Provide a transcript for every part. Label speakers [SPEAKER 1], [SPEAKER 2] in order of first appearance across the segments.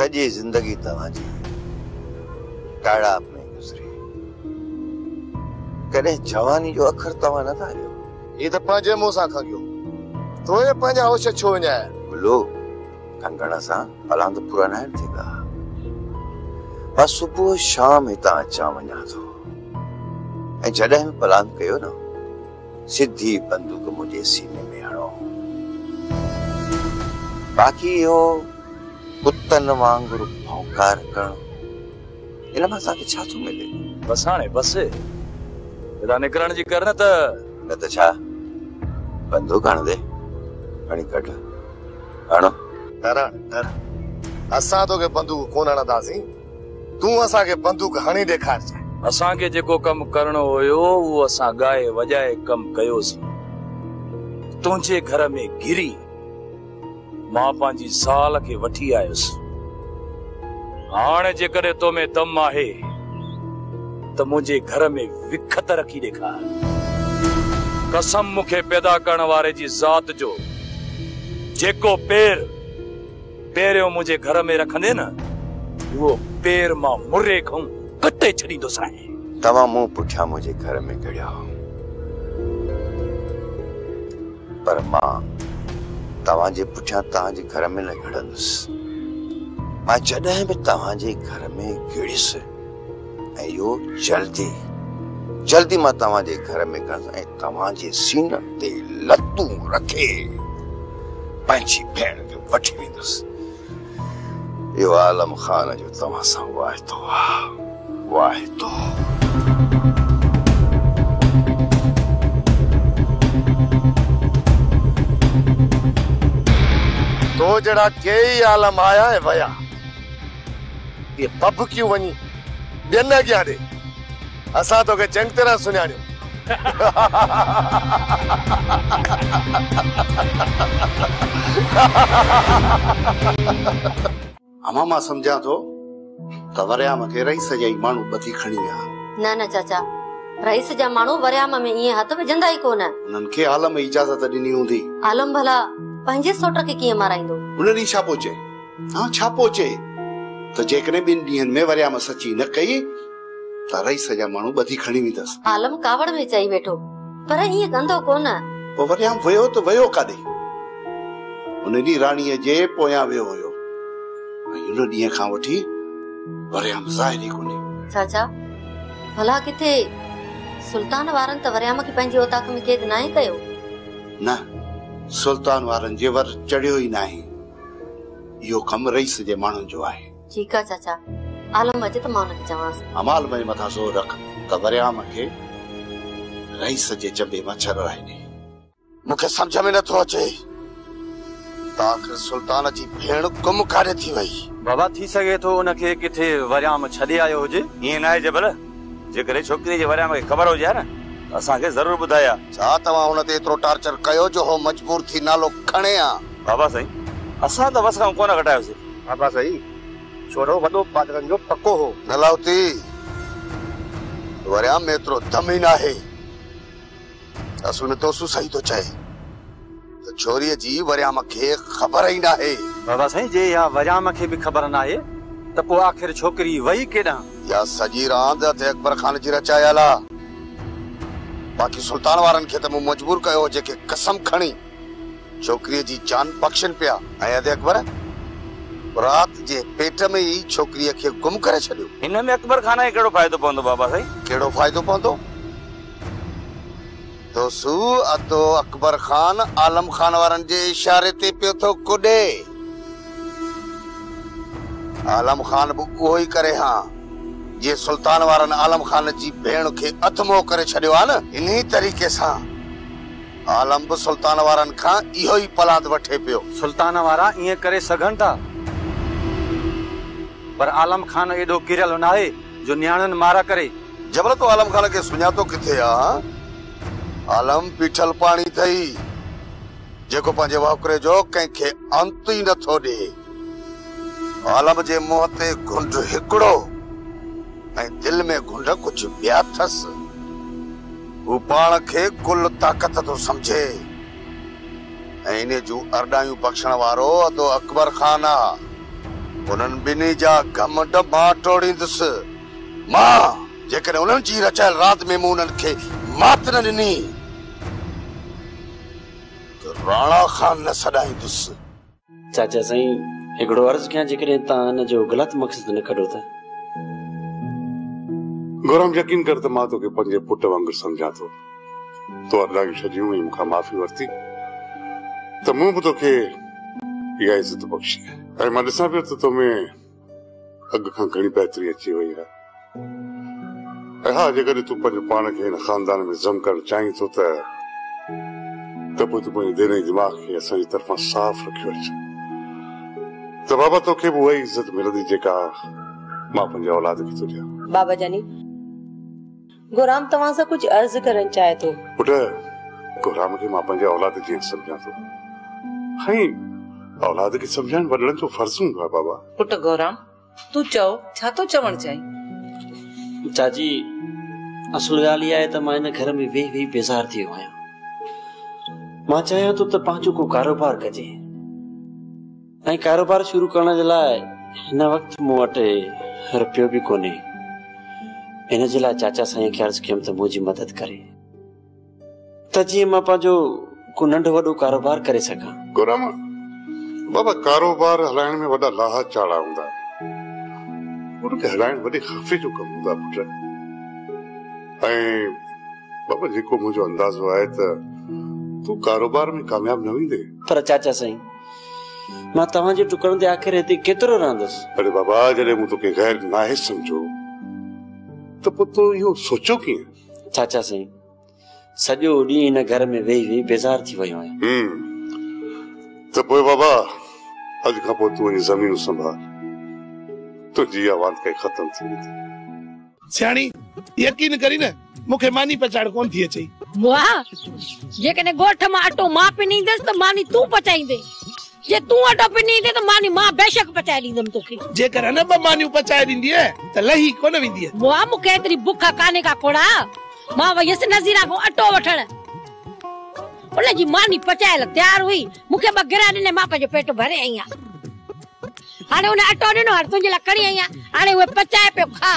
[SPEAKER 1] सॼी ज़िंदगी तव्हांजी टाड़ा में गुज़री। कॾहिं जवानी जो अखर तव्हां नथा लियो।
[SPEAKER 2] ये तो पंहिंजे मुंह सां खंगियो। तो ये पंहिंजा होश छो विञाया?
[SPEAKER 1] बोलो खंगण सां पलांद पूरा न थींदा। बस सुबुह शाम हितां अचां वञा थो ऐं जॾहिं बि पलांद कयो न सिधी बंदूक मुंहिंजे सीने में हणो। बाक़ी इहो कुत्तन वांगुरु भौंकार करणु इन मां तव्हांखे छा थो मिले?
[SPEAKER 3] बस हाणे बस हेॾा निकिरण जी कर
[SPEAKER 1] न त छा बंदूक हण दे खणी कढ हणो।
[SPEAKER 2] डर असां तोखे बंदूक कोन हणंदासीं। तूं असांखे बंदूक हणी ॾेखारजांइ।
[SPEAKER 3] असांखे जेको कमु करणो हुयो उहो असां ॻाए वॼाए कमु कयोसीं। तुंहिंजे घर में घिरी मां पंहिंजी ज़ाल खे वठी आयुसि। हाणे जेकॾहिं तो में दम आहे त मुंहिंजे घर में विखत रखी ॾेखार। कसम मूंखे पैदा करण वारे जी ज़ात जो जेको पहिरियों मुंहिंजे घर में रखंदे न उहो पेर मां मुर्रे खां कटे छॾींदुसि।
[SPEAKER 1] तव्हां मूं पुठियां मुंहिंजे घर में घड़िया पर मां तव्हांजे पुठियां तव्हांजे घर में न घड़ंदुसि। मां जॾहिं बि तव्हांजे घर में घिड़ियुसि ऐं इहो जल्दी मां तव्हांजे घर में घड़ंदुसि ऐं तव्हांजे सीननि ते लतूं रखे पंहिंजी भेण खे वठी वेंदुसि। इहो आलम खान जो तव्हां सां वाइदो आहे, वाइदो।
[SPEAKER 2] तो जड़ा कई आलम आया है वया ये पब क्यों वनी बेन गया दे असा तो के चंग तरह सुनाड़ियो।
[SPEAKER 4] अमा मां समझा तो वरियाम के रईस जा मानू बधी खणी विया।
[SPEAKER 5] न चाचा रईस जा मानू वरियाम में ये हथ विझंदा ही कोन।
[SPEAKER 4] उन्हनि खे आलम इजाजत ॾिनी हूंदी।
[SPEAKER 5] आलम भला पंहिंजे सोट खे कीअं माराईंदो?
[SPEAKER 4] उन ॾींहुं छा पहुचे? हाँ छा पहुचे त जेकॾहिं 2 ॾींहनि में वरियाम सची न कई त रईस जा मानू बधी खणी वेंदसि।
[SPEAKER 5] आलम कावड़ में चई वेठो पर ईअं कंदो कोन।
[SPEAKER 4] पोइ वरियाम वियो त वियो काॾे? उन ॾींहुं राणीअ जे पोयां वियो हुयो ऐं उन ॾींहं खां वठी वरियाम ज़ाहिर ई कोन्हे।
[SPEAKER 5] चाचा भला किथे सुल्तान वारनि त वरियाम खे पंहिंजी औताक में कैद नाहे कयो?
[SPEAKER 4] न सुल्तान वारनि जे वर चढ़ियो ई नाहे। इहो कमु रईस जे माण्हुनि जो आहे।
[SPEAKER 5] ठीकु आहे चाचा आलम अचे त मां हुनखे चवांसि।
[SPEAKER 4] अमाल में मथां ज़ोर रख त वरियाम खे रईस जे चंबे मां छॾ आहे।
[SPEAKER 1] मूंखे सम्झ में नथो अचे त आख़िर सुल्तान जी भेण गुम काॾे थी वई।
[SPEAKER 6] बाबा थी सघे थो उनखे किथे वरियाम छॾे आयो हुजे।
[SPEAKER 3] ईअं न आहे जबल जेकॾहिं छोकिरी जे वरियाम खे ख़बर हुजे न असांखे ज़रूर ॿुधाया।
[SPEAKER 1] छा तव्हां हुन ते एतिरो टार्चर कयो जो हो मजबूर थी नालो खणे आ?
[SPEAKER 3] बाबा साईं असां त बस खां कोन घटायोसीं।
[SPEAKER 2] बाबा सही छोरो वॾो पादरन जो पक्को हो।
[SPEAKER 1] नलावती वरियाम में एतिरो दम ई नाहे। असुल में तोसू सही तो चए त छोरीअ जी वरियाम खे ख़बर ई नाहे।
[SPEAKER 6] बाबा साईं जे या वरियाम खे बि ख़बर नाहे त पोइ आख़िर छोकिरी वई केॾां? या
[SPEAKER 1] सॼी रांदि अकबर खान जी रचायल आहे। बाक़ी सुल्तान वारनि खे त मूं मजबूर कयो हो जेके कसम खणी छोकिरीअ जी जान बख़्शनि पिया ऐं अदे अकबर रात जे पेट में ई छोकिरीअ खे गुम करे छॾियो।
[SPEAKER 3] हिन में अकबर खान खे कहिड़ो फ़ाइदो पवंदो बाबा साईं?
[SPEAKER 1] कहिड़ो फ़ाइदो पवंदो? दोसू अदो अकबर खान आलम खान वारनि जे इशारे ते पियो थो कुॾे। आलम खान बि उहो ई करे हा जे सुल्तान वारनि आलम खान जी भेण खे अधमो करे छॾियो आहे न। इन्ही तरीक़े सां आलम बि सुल्तान वारनि खां इहो ई पलाद वठे पियो।
[SPEAKER 6] सुल्तान वारा ईअं करे सघनि था पर आलम खान एॾो किरियल न आहे जो न्याणनि मारा करे।
[SPEAKER 1] जबल तो आलम खान खे सुञातो किथे आ? आलम पीठल पाणी थई जेको पंहिंजे वाकुरे जो कंहिंखे अंत ई नथो ॾे। आलम जे मुंह ते घुंड हिकिड़ो ऐं दिल में घुंड कुझु ॿिया अथसि। हू पाण खे कुल ताक़त थो समझे ऐं इन जूं अरडायूं बख़्शण वारो अदो अकबर खान आहे। उन्हनि ॿिन्ही जा घमंड मां टोड़ींदुसि। मां जेकॾहिं उन्हनि जी रचायल राति में मूं उन्हनि खे मात न ॾिनी त राणा खान न सॾाईंदुसि।
[SPEAKER 7] चाचा साईं हिकिड़ो अर्ज़ कयां, जेकॾहिं तव्हां हिन जो ग़लति मक़सद न कढो त।
[SPEAKER 8] गौरम यकीन कर त मां तोखे पंहिंजे पुट वांगुरु सम्झां थो। तो अदायूं छॾियूं ऐं मूंखां माफ़ी वरिती त मूं बि तोखे इहा इज़त बख़्शी ऐं मां ॾिसां पियो त तोमें अॻु खां घणी बहितरी अची वई आहे। ऐं हा, जेकॾहिं तूं पंहिंजे पाण खे हिन ख़ानदान में ज़म करणु चाहीं थो त पोइ तूं पंहिंजे दिलि ऐं दिमाग़ खे असांजी तरफ़ां साफ़ रखियो अचे त बाबा तोखे बि उहा ई इज़त मिलंदी जेका मां पंहिंजे औलाद खे थो ॾियां।
[SPEAKER 9] बाबा जानी, गोराम तव्हां सां कुझु अर्ज़ करणु चाहे थो।
[SPEAKER 8] पुट, गोराम खे मां पंहिंजे औलाद जीअं सम्झां थो। औलाद खे सम्झाइण वॾनि जो फर्ज़ हूंदो आहे बाबा।
[SPEAKER 9] पुट गौराम, तूं चओ, छा थो चवणु चाहीं?
[SPEAKER 7] चाची, असुल ॻाल्हि इहा आहे त मां हिन घर में वेही वेही बेज़ार थी वियो आहियां। मां चाहियां थो त पंहिंजो को कारोबार कजे ऐं कारोबार शुरू करण जे लाइ हिन वक़्तु मूं वटि रुपयो बि कोन्हे। इन जे लाइ चाचा साईं खे अर्ज़ु कयमि त मुंहिंजी मदद करे त जीअं मां पंहिंजो को नंढो वॾो कारोबार करे सघां।
[SPEAKER 8] गोराम बाबा, कारोबार हलाइण में वॾा लाहा चाड़ा हूंदा आहिनि। उनखे हलाइण वॾे ख़फ़े जो कमु हूंदो आहे पुट। ऐं बाबा, जेको मुंहिंजो अंदाज़ो आहे त तूं कारोबार में कामयाब न वेंदे।
[SPEAKER 7] पर चाचा साईं, मां तव्हांजे टुकड़नि ते आख़िर हिते केतिरो रहंदुसि?
[SPEAKER 8] अरे बाबा, जॾहिं मूं तोखे ग़ैर नाहे सम्झो त पोइ तूं इहो सोचो कीअं?
[SPEAKER 7] चाचा साईं, सॼो ॾींहुं हिन घर में वेही वेही बेज़ार थी वियो आहियां।
[SPEAKER 8] त पोइ बाबा, अॼु खां पोइ तूं वञी ज़मीन संभाल। तुंहिंजी आवाज़ कई ख़तम थी वेंदी।
[SPEAKER 10] सियाणी, यकीन करी न, मूंखे मानी पचाइण कोन थी अचे।
[SPEAKER 11] वाह, जेकॾहिं ॻोठ मां अटो मां पिनींदसि त मानी तूं पचाईंदे। जे तूं अटो पिनींदे त मानी मां बेशक पचाए ॾींदमि तोखे।
[SPEAKER 10] जेकर न ॿ मानियूं पचाए ॾींदी त लही कोन वेंदी।
[SPEAKER 11] वाह, मूंखे एतिरी बुख कान्हे का कोड़ा। मां वयसि नज़ीरा खां अटो वठण, उनजी मानी पचायल तयार हुई। मूंखे ॿ गिरा ॾिने, मां पंहिंजो पेट भरे आई आहियां। हाणे उन अटो ॾिनो, हाणे तुंहिंजे लाइ खणी आई आहियां। हाणे उहे पचाए पियो खा।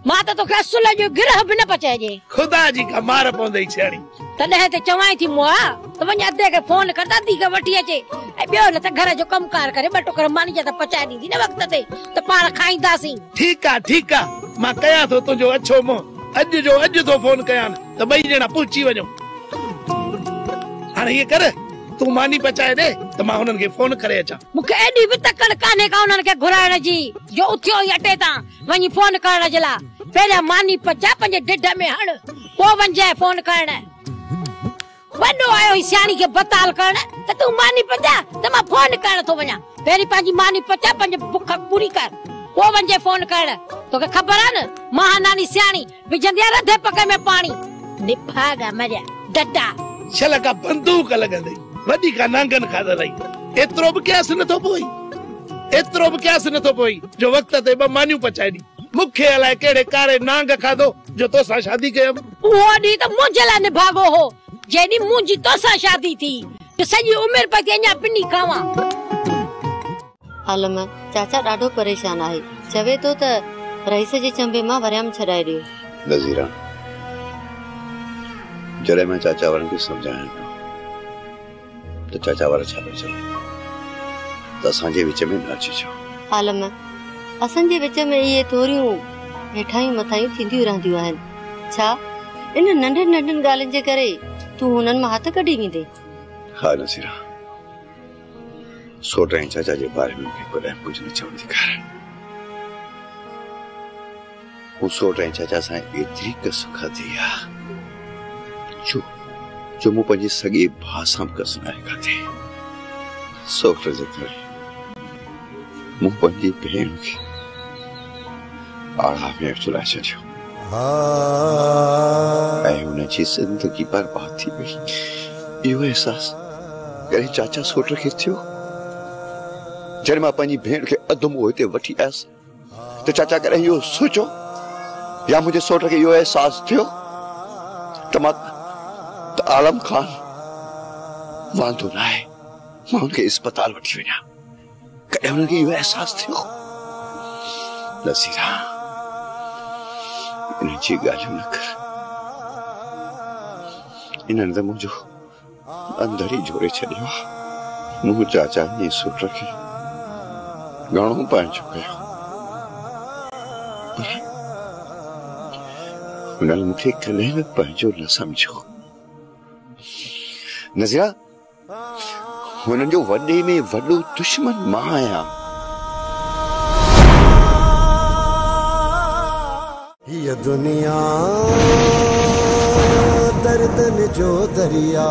[SPEAKER 11] मां त तोखे असुल जो गिरह बि न पचाइजे।
[SPEAKER 10] खुदा जी का मार पवंदई सियाणी।
[SPEAKER 11] तॾहिं त चवां थी मुआ त वञ अधे खे फोन कर, दादी खे वठी अचे ऐं ॿियो न त घर जो कमकार करे ॿ टुकर मानी जा त पचाए ॾींदी न वक़्त ते, त पाण खाईंदासीं।
[SPEAKER 10] ठीकु आहे, ठीकु आहे, मां कयां थो तुंहिंजो अछो मुंहुं। अॼु जो अॼु थो फोन कयां त ॿई ॼणा पहुची वञो। हाणे ईअं कर, तूं मानी पचाए दे त मां हुननि खे फोन करे अचां।
[SPEAKER 11] मूंखे एॾी बि तकड़ कान्हे का उन्हनि खे घुराइण जी जो उथियो ई अटे तां वञी फोन करण जे लाइ। पहिरियां मानी पचा पंहिंजे ढिढ में हण, पोइ वञजांइ फोन करण। वॾो आयो ई सियाणी खे बताल करण त तूं मानी पचा त मां फोन करण थो वञा। पहिरीं पंहिंजी मानी पचा, पंहिंजी बुख पूरी कर, पोइ वञजांइ फोन करण। तोखे ख़बर आहे न, मां नानी सियाणी विझंदी आहे रधे पके में पाणी। निभागा मरिया डटा
[SPEAKER 10] छल का बंदूक लॻंदई, वॾी का नांगन खाधल आई। एतिरो बि क्यास नथो पोई, एतिरो बि क्यास नथो पोई जो वक़्त ते ॿ मानियूं पचाए ॾी। मूंखे अलाए कहिड़े कारे नांग खाधो जो तोसां शादी कयमि।
[SPEAKER 11] उहो ॾींहुं त मुंहिंजे लाइ निभागो हो, जेॾी मुंहिंजी तोसां शादी थी जो सॼी उमिरि पई अञा पिनी खावां।
[SPEAKER 5] आलम, चाचा ॾाढो परेशान आहे। चवे थो त रईस जे चंबे मां वरियाम छॾाए ॾियो।
[SPEAKER 4] नज़ीरा, जॾहिं मैं चाचा वारनि खे सम्झायां पियो त चाचा वारा छा पिया चवनि त असांजे विच में न अची चओ।
[SPEAKER 5] आलम, असांजे विच में इहे थोरियूं हेठायूं मथायूं थींदियूं रहंदियूं आहिनि। छा इन नंढनि नंढनि ॻाल्हियुनि जे करे तूं हुननि मां हथ कढी वेंदे?
[SPEAKER 4] हा नज़ीरा, सोट ऐं चाचा जे बारे में मूंखे कॾहिं कुझु न चवंदी कर। मूं सोट ऐं चाचा सां एतिरी कस खाधी आहे जो मूं पंहिंजे सॻे भाउ सां बि कस नाहे खाधी। सोट जे करे मूं पंहिंजी भेण खे आड़ा में चुलाए छॾियो ऐं हुनजी ज़िंदगी बर्बाद थी वई। इहो अहसास कॾहिं चाचा सोट खे थियो? जॾहिं मां पंहिंजी भेण खे अधु मुंहुं हिते वठी आयसि त चाचा कॾहिं इहो सोचो या मुंहिंजे सोट खे इहो अहसास थियो त आलम खान वांदो न आहे, मां हुनखे अस्पताल वठी वञा कॾहिं हुनखे इहो अहसासु थियो नसीरा इन जी ॻाल्हियूं न कर इन्हनि त मुंहिंजो अंदर ई जोड़े छॾियो आहे मूं चाचा जी सुट खे घणो पंहिंजो कयो पर हुननि मूंखे कॾहिं बि पंहिंजो न सम्झो नज़ीरा हुननि जो वॾे में वॾो दुश्मन मां आहियां
[SPEAKER 12] ये दुनिया दर्दन जो दरिया